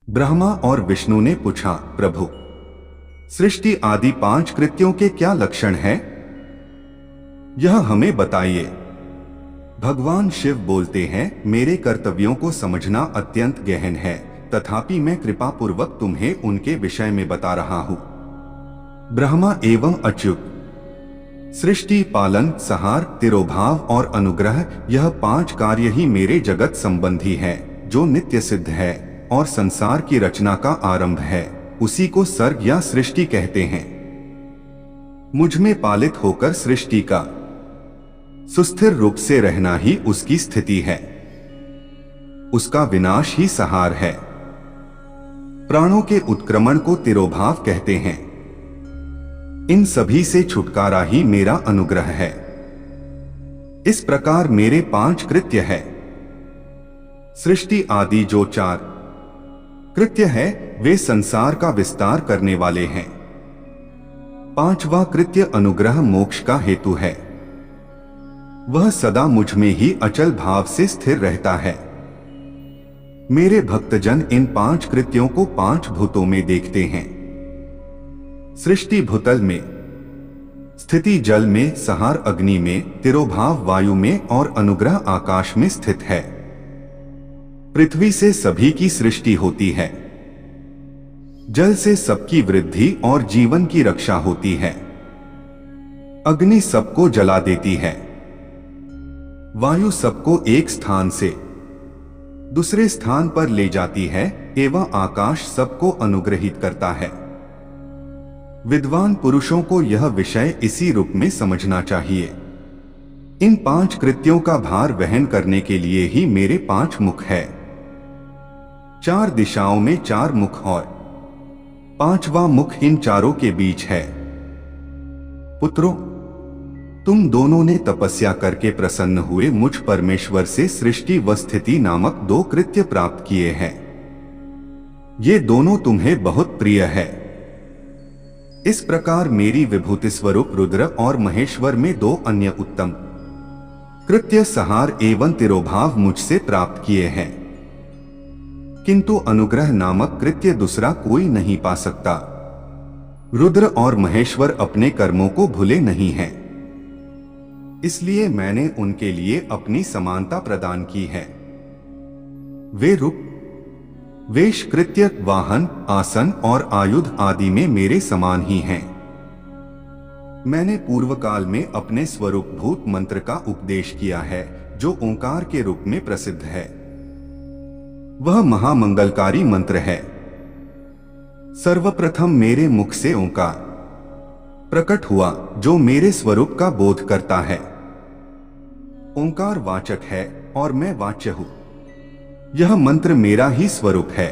ब्रह्मा और विष्णु ने पूछा, प्रभु, सृष्टि आदि 5 कृत्यों के क्या लक्षण हैं? यह हमें बताइए। भगवान शिव बोलते हैं, मेरे कर्तव्यों को समझना अत्यंत गहन है, तथापि मैं कृपा पूर्वक तुम्हें उनके विषय में बता रहा हूं। ब्रह्मा एवं अच्युत, सृष्टि, पालन, संहार, तिरोभाव और अनुग्रह, यह 5 कार्य ही मेरे जगत संबंधी हैं, जो नित्य सिद्ध है और संसार की रचना का आरंभ है, उसी को सर्ग या सृष्टि कहते हैं। मुझ में पालित होकर सृष्टि का सुस्थिर रूप से रहना ही उसकी स्थिति है, उसका विनाश ही संहार है। प्राणों के उत्क्रमण को तिरोभाव कहते हैं। इन सभी से छुटकारा ही मेरा अनुग्रह है। इस प्रकार मेरे 5 कृत्य है। सृष्टि आदि जो 4 कृत्य है, वे संसार का विस्तार करने वाले हैं। 5वां कृत्य अनुग्रह मोक्ष का हेतु है। वह सदा मुझ में ही अचल भाव से स्थिर रहता है। मेरे भक्तजन इन 5 कृत्यों को 5 भूतों में देखते हैं। सृष्टि भूतल में, स्थिति जल में, संहार अग्नि में, तिरोभाव वायु में और अनुग्रह आकाश में स्थित है। पृथ्वी से सभी की सृष्टि होती है। जल से सबकी वृद्धि और जीवन की रक्षा होती है। अग्नि सबको जला देती है। वायु सबको एक स्थान से दूसरे स्थान पर ले जाती है एवं आकाश सबको अनुग्रहित करता है। विद्वान पुरुषों को यह विषय इसी रूप में समझना चाहिए। इन 5 कृत्यों का भार वहन करने के लिए ही मेरे 5 मुख है। 4 दिशाओं में 4 मुख और 5वां मुख इन चारों के बीच है। पुत्रों, तुम दोनों ने तपस्या करके प्रसन्न हुए मुझ परमेश्वर से सृष्टि व स्थिति नामक 2 कृत्य प्राप्त किए हैं। ये दोनों तुम्हें बहुत प्रिय है। इस प्रकार मेरी विभूति स्वरूप रुद्र और महेश्वर में 2 अन्य उत्तम कृत्य संहार एवं तिरोभाव मुझसे प्राप्त किए हैं, किंतु अनुग्रह नामक कृत्य दूसरा कोई नहीं पा सकता। रुद्र और महेश्वर अपने कर्मों को भूले नहीं हैं, इसलिए मैंने उनके लिए अपनी समानता प्रदान की है। वे रूप, वेश, कृत्य, वाहन, आसन और आयुध आदि में मेरे समान ही हैं। मैंने पूर्व काल में अपने स्वरूप भूत मंत्र का उपदेश किया है, जो ओंकार के रूप में प्रसिद्ध है। वह महामंगलकारी मंत्र है। सर्वप्रथम मेरे मुख से ओंकार प्रकट हुआ, जो मेरे स्वरूप का बोध करता है। ओंकार वाचक है और मैं वाच्य हूं। यह मंत्र मेरा ही स्वरूप है।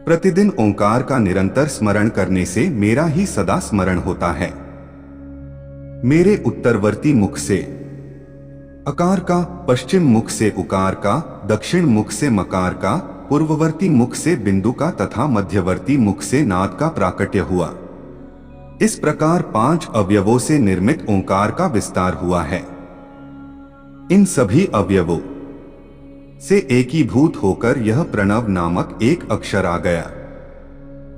प्रतिदिन ओंकार का निरंतर स्मरण करने से मेरा ही सदा स्मरण होता है। मेरे उत्तरवर्ती मुख से अकार का, पश्चिम मुख से उकार का, दक्षिण मुख से मकार का, पूर्ववर्ती मुख से बिंदु का तथा मध्यवर्ती मुख से नाद का प्राकट्य हुआ। इस प्रकार 5 अवयवों से निर्मित ओंकार का विस्तार हुआ है। इन सभी अवयवों से एकीभूत होकर यह प्रणव नामक एक अक्षर आ गया।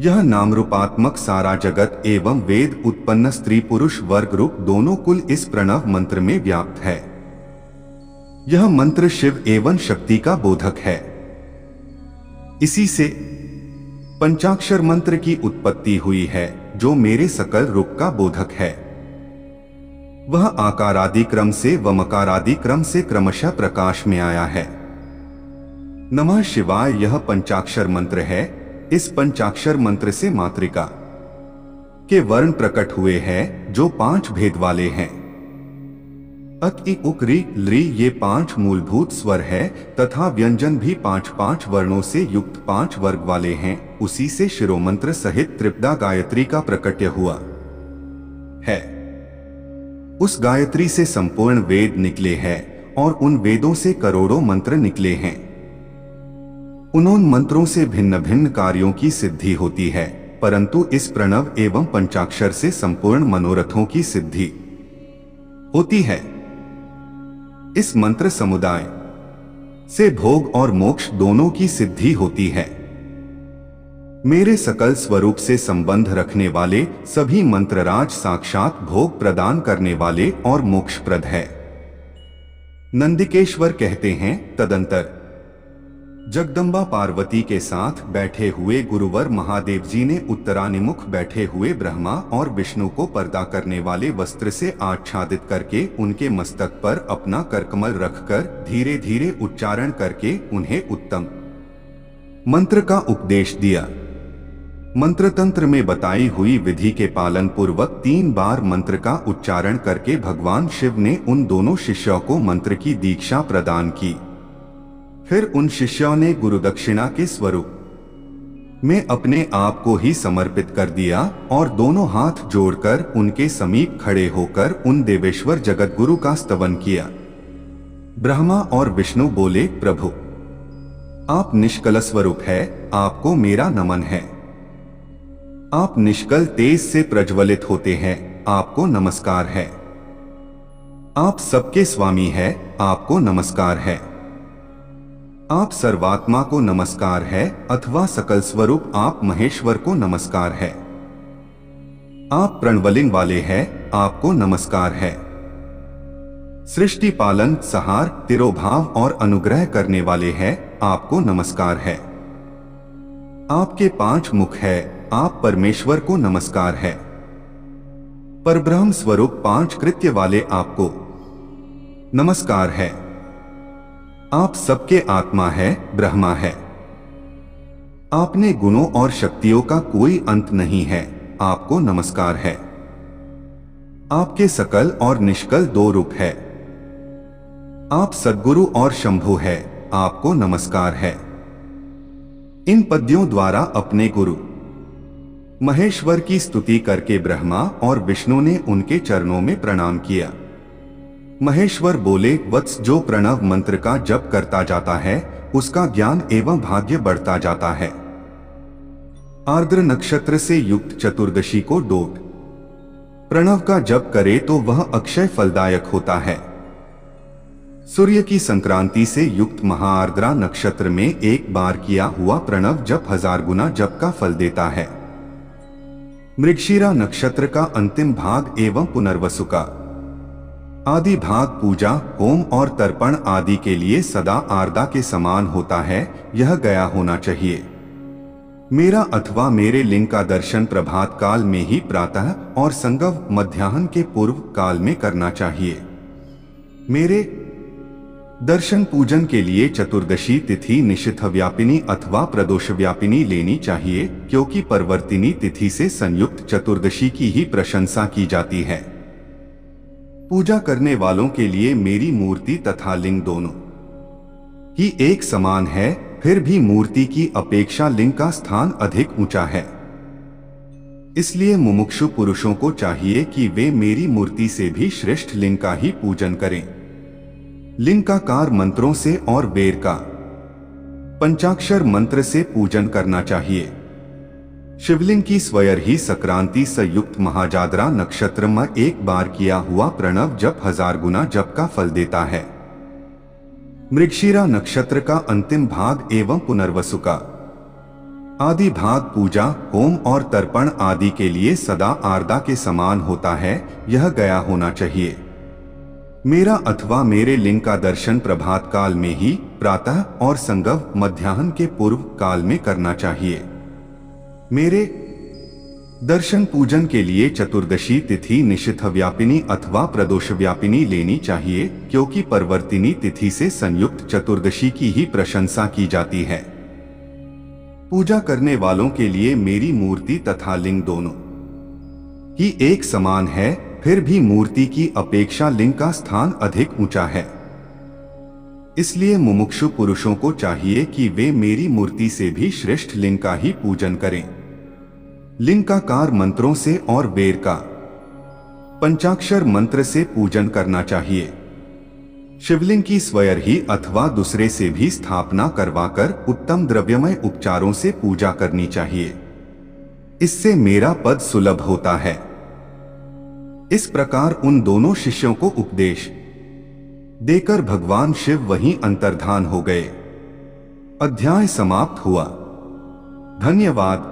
यह नामरूपात्मक सारा जगत एवं वेद उत्पन्न स्त्री पुरुष वर्ग रूप दोनों कुल इस प्रणव मंत्र में व्याप्त है। यह मंत्र शिव एवं शक्ति का बोधक है। इसी से पंचाक्षर मंत्र की उत्पत्ति हुई है, जो मेरे सकल रूप का बोधक है। वह आकारादि क्रम से व मकारादि क्रम से क्रमशः प्रकाश में आया है। नमः शिवाय यह पंचाक्षर मंत्र है। इस पंचाक्षर मंत्र से मातृका के वर्ण प्रकट हुए हैं, जो 5 भेद वाले हैं। अत, इ, उक, रि, लृ ये 5 मूलभूत स्वर है तथा व्यंजन भी 5-5 वर्णों से युक्त 5 वर्ग वाले हैं। उसी से शिरोमंत्र सहित त्रिपदा गायत्री का प्रकट्य हुआ है। उस गायत्री से संपूर्ण वेद निकले हैं और उन वेदों से करोड़ों मंत्र निकले हैं। उन मंत्रों से भिन्न भिन्न कार्यों की सिद्धि होती है, परंतु इस प्रणव एवं पंचाक्षर से संपूर्ण मनोरथों की सिद्धि होती है। इस मंत्र समुदाय से भोग और मोक्ष दोनों की सिद्धि होती है। मेरे सकल स्वरूप से संबंध रखने वाले सभी मंत्रराज साक्षात भोग प्रदान करने वाले और मोक्षप्रद है। नंदिकेश्वर कहते हैं, तदंतर जगदम्बा पार्वती के साथ बैठे हुए गुरुवर महादेव जी ने उत्तरानिमुख बैठे हुए ब्रह्मा और विष्णु को पर्दा करने वाले वस्त्र से आच्छादित करके उनके मस्तक पर अपना करकमल रखकर धीरे धीरे उच्चारण करके उन्हें उत्तम मंत्र का उपदेश दिया। मंत्र तंत्र में बताई हुई विधि के पालन पूर्वक 3 बार मंत्र का उच्चारण करके भगवान शिव ने उन दोनों शिष्यों को मंत्र की दीक्षा प्रदान की। फिर उन शिष्यों ने गुरुदक्षिणा के स्वरूप में अपने आप को ही समर्पित कर दिया और दोनों हाथ जोड़कर उनके समीप खड़े होकर उन देवेश्वर जगत गुरु का स्तवन किया। ब्रह्मा और विष्णु बोले, प्रभु आप निष्कल स्वरूप है, आपको मेरा नमन है। आप निष्कल तेज से प्रज्वलित होते हैं, आपको नमस्कार है। आप सबके स्वामी है, आपको नमस्कार है। आप सर्वात्मा को नमस्कार है अथवा सकल स्वरूप आप महेश्वर को नमस्कार है। आप प्रणवलिंग वाले हैं, आपको नमस्कार है। सृष्टि पालन, सहार, तिरोभाव और अनुग्रह करने वाले हैं, आपको नमस्कार है। आपके 5 मुख है, आप परमेश्वर को नमस्कार है। परब्रह्म स्वरूप 5 कृत्य वाले आपको नमस्कार है। आप सबके आत्मा है, ब्रह्मा है। आपने गुणों और शक्तियों का कोई अंत नहीं है, आपको नमस्कार है। आपके सकल और निष्कल 2 रूप है। आप सद्गुरु और शंभु है, आपको नमस्कार है। इन पद्यों द्वारा अपने गुरु महेश्वर की स्तुति करके ब्रह्मा और विष्णु ने उनके चरणों में प्रणाम किया। महेश्वर बोले, वत्स, जो प्रणव मंत्र का जप करता जाता है उसका ज्ञान एवं भाग्य बढ़ता जाता है। आर्द्र नक्षत्र से युक्त चतुर्दशी को डोट प्रणव का जप करे तो वह अक्षय फलदायक होता है। सूर्य की संक्रांति से युक्त महाआर्द्रा नक्षत्र में एक बार किया हुआ प्रणव जप 1000 गुना जप का फल देता है। मृगशिरा नक्षत्र का अंतिम भाग एवं पुनर्वसु का आदि भाग पूजा, होम और तर्पण आदि के लिए सदा आर्द्रा के समान होता है, यह गया होना चाहिए। मेरा अथवा मेरे लिंग का दर्शन प्रभात काल में ही प्रातः और संगव मध्याह्न के पूर्व काल में करना चाहिए। मेरे दर्शन पूजन के लिए चतुर्दशी तिथि निशिथ व्यापिनी अथवा प्रदोष व्यापिनी लेनी चाहिए, क्योंकि परवर्तिनी तिथि से संयुक्त चतुर्दशी की ही प्रशंसा की जाती है। पूजा करने वालों के लिए मेरी मूर्ति तथा लिंग दोनों ही एक समान है, फिर भी मूर्ति की अपेक्षा लिंग का स्थान अधिक ऊंचा है। इसलिए मुमुक्षु पुरुषों को चाहिए कि वे मेरी मूर्ति से भी श्रेष्ठ लिंग का ही पूजन करें। लिंग का कार मंत्रों से और वेद का पंचाक्षर मंत्र से पूजन करना चाहिए। शिवलिंग की स्वयर ही संक्रांति संयुक्त महाजादरा नक्षत्र में एक बार किया हुआ प्रणव जप 1000 गुना जप का फल देता है। मृगशिरा नक्षत्र का अंतिम भाग एवं पुनर्वसु का आदि भाग पूजा, होम और तर्पण आदि के लिए सदा आर्द्रा के समान होता है, यह गया होना चाहिए। मेरा अथवा मेरे लिंग का दर्शन प्रभात काल में ही प्रातः और संगव मध्याह्न के पूर्व काल में करना चाहिए। मेरे दर्शन पूजन के लिए चतुर्दशी तिथि निशिथ व्यापिनी अथवा प्रदोष व्यापिनी लेनी चाहिए, क्योंकि परवर्तिनी तिथि से संयुक्त चतुर्दशी की ही प्रशंसा की जाती है। पूजा करने वालों के लिए मेरी मूर्ति तथा लिंग दोनों ही एक समान है, फिर भी मूर्ति की अपेक्षा लिंग का स्थान अधिक ऊंचा है। इसलिए मुमुक्षु पुरुषों को चाहिए कि वे मेरी मूर्ति से भी श्रेष्ठ लिंग का ही पूजन करें। लिंग का कार मंत्रों से और वेद का पंचाक्षर मंत्र से पूजन करना चाहिए। शिवलिंग की स्वयर ही अथवा दूसरे से भी स्थापना करवाकर उत्तम द्रव्यमय उपचारों से पूजा करनी चाहिए। इससे मेरा पद सुलभ होता है। इस प्रकार उन दोनों शिष्यों को उपदेश देकर भगवान शिव वहीं अंतर्धान हो गए। अध्याय समाप्त हुआ। धन्यवाद।